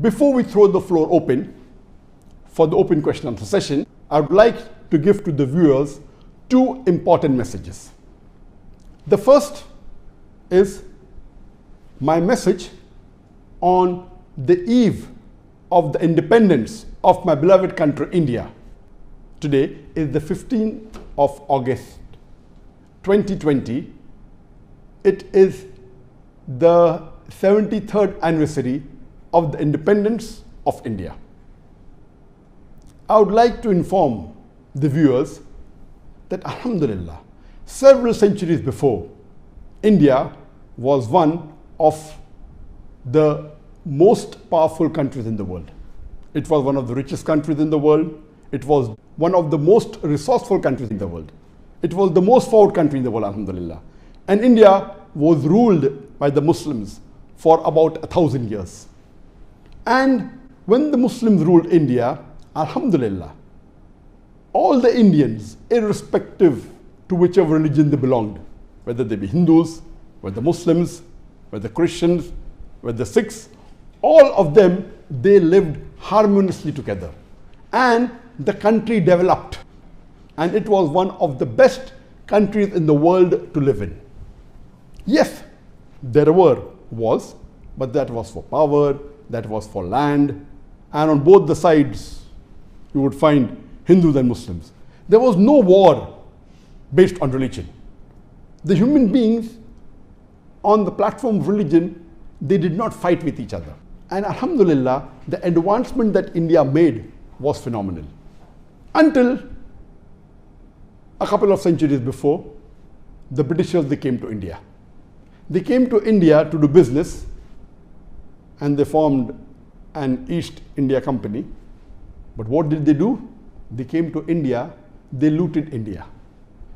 Before we throw the floor open for the open question answer session, I would like to give to the viewers two important messages. The first is my message on the eve of the independence of my beloved country, India. Today is the 15th of August, 2020. It is the 73rd anniversary of the independence of India. I would like to inform the viewers that Alhamdulillah, several centuries before, India was one of the most powerful countries in the world. It was one of the richest countries in the world. It was one of the most resourceful countries in the world. It was the most forward country in the world, Alhamdulillah. And India was ruled by the Muslims for about 1,000 years. And when the Muslims ruled India, Alhamdulillah, all the Indians, irrespective to whichever religion they belonged, whether they be Hindus, whether Muslims, whether Christians, whether Sikhs, all of them, they lived harmoniously together. And the country developed. And it was one of the best countries in the world to live in. Yes, there were wars, but that was for power, that was for land, and on both the sides you would find Hindus and Muslims. There was no war based on religion. The human beings on the platform of religion, they did not fight with each other. And Alhamdulillah, the advancement that India made was phenomenal. Until a couple of centuries before, the Britishers, they came to India. They came to India to do business, and they formed an East India Company. But what did they do? They came to India, they looted India,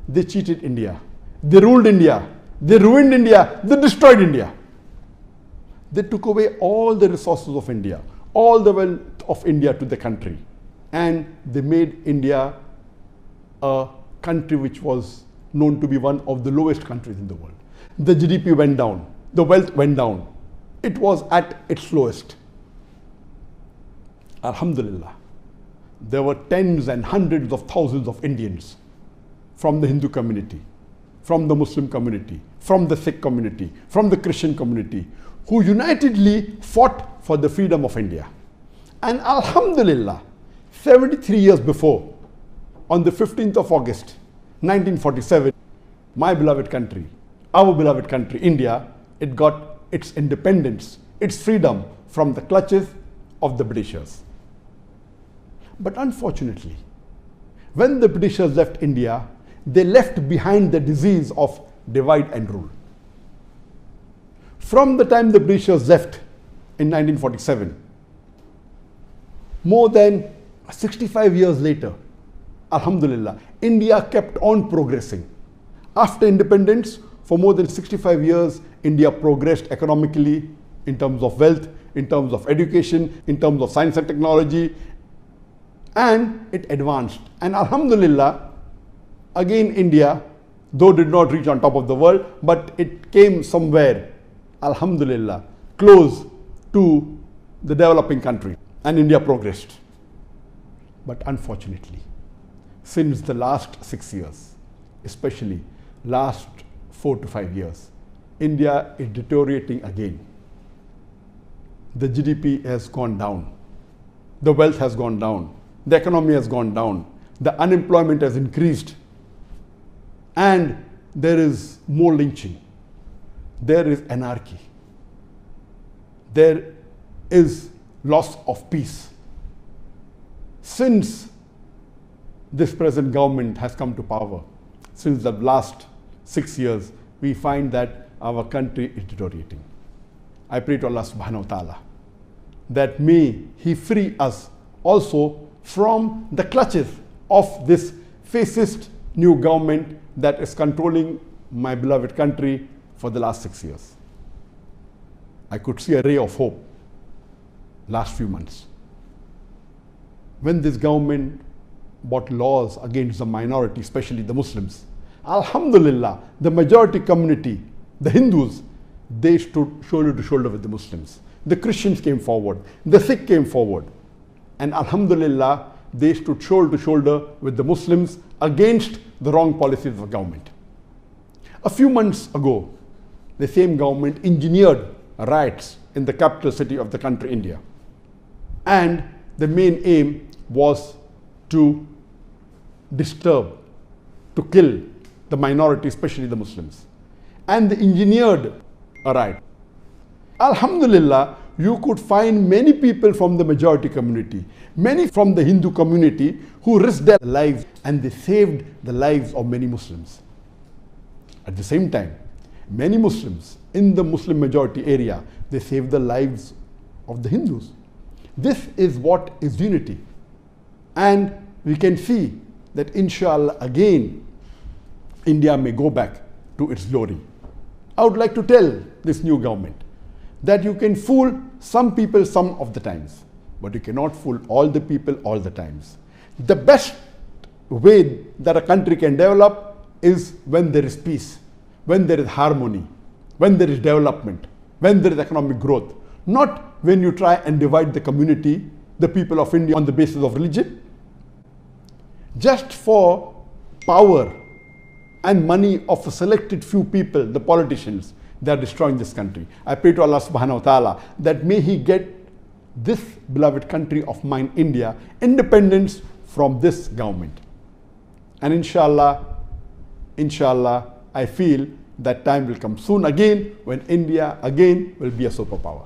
they cheated India, they ruled India, they ruined India, they destroyed India. They took away all the resources of India, all the wealth of India to the country. And they made India a country which was known to be one of the lowest countries in the world. The GDP went down, the wealth went down. It was at its lowest. Alhamdulillah, there were tens and hundreds of thousands of Indians from the Hindu community, from the Muslim community, from the Sikh community, from the Christian community, who unitedly fought for the freedom of India. And Alhamdulillah, 73 years before, on the 15th of August, 1947, my beloved country, our beloved country, India, it got its independence, its freedom from the clutches of the Britishers. But unfortunately, when the Britishers left India, they left behind the disease of divide and rule. From the time the Britishers left in 1947, more than 65 years later, Alhamdulillah, India kept on progressing. After independence, for more than 65 years, India progressed economically, in terms of wealth, in terms of education, in terms of science and technology, and it advanced. And Alhamdulillah, again India, though did not reach on top of the world, but it came somewhere, Alhamdulillah, close to the developing country, and India progressed. But unfortunately, since the last 6 years, especially last 4 to 5 years, India is deteriorating again. The GDP has gone down, the wealth has gone down, the economy has gone down, the unemployment has increased, and there is more lynching, there is anarchy, there is loss of peace. Since this present government has come to power, since the last 6 years, we find that our country is deteriorating. I pray to Allah subhanahu wa ta'ala that may He free us also from the clutches of this fascist new government that is controlling my beloved country for the last 6 years. I could see a ray of hope last few months, when this government brought laws against the minority, especially the Muslims. Alhamdulillah, the majority community, the Hindus, they stood shoulder to shoulder with the Muslims. The Christians came forward. The Sikh came forward. And Alhamdulillah, they stood shoulder to shoulder with the Muslims against the wrong policies of the government. A few months ago, the same government engineered riots in the capital city of the country, India. And the main aim was to disturb, to kill the minority, especially the Muslims. And they engineered a riot. Alhamdulillah, you could find many people from the majority community, many from the Hindu community who risked their lives, and they saved the lives of many Muslims. At the same time, many Muslims in the Muslim majority area, they saved the lives of the Hindus. This is what is unity. And we can see that inshallah again, India may go back to its glory. I would like to tell this new government that you can fool some people some of the times, but you cannot fool all the people all the times. The best way that a country can develop is when there is peace, when there is harmony, when there is development, when there is economic growth, not when you try and divide the community, the people of India, on the basis of religion. Just for power and money of a selected few people, the politicians, they are destroying this country. I pray to Allah subhanahu wa ta'ala that may He get this beloved country of mine, India, independence from this government. And inshallah, I feel that time will come soon again when India again will be a superpower.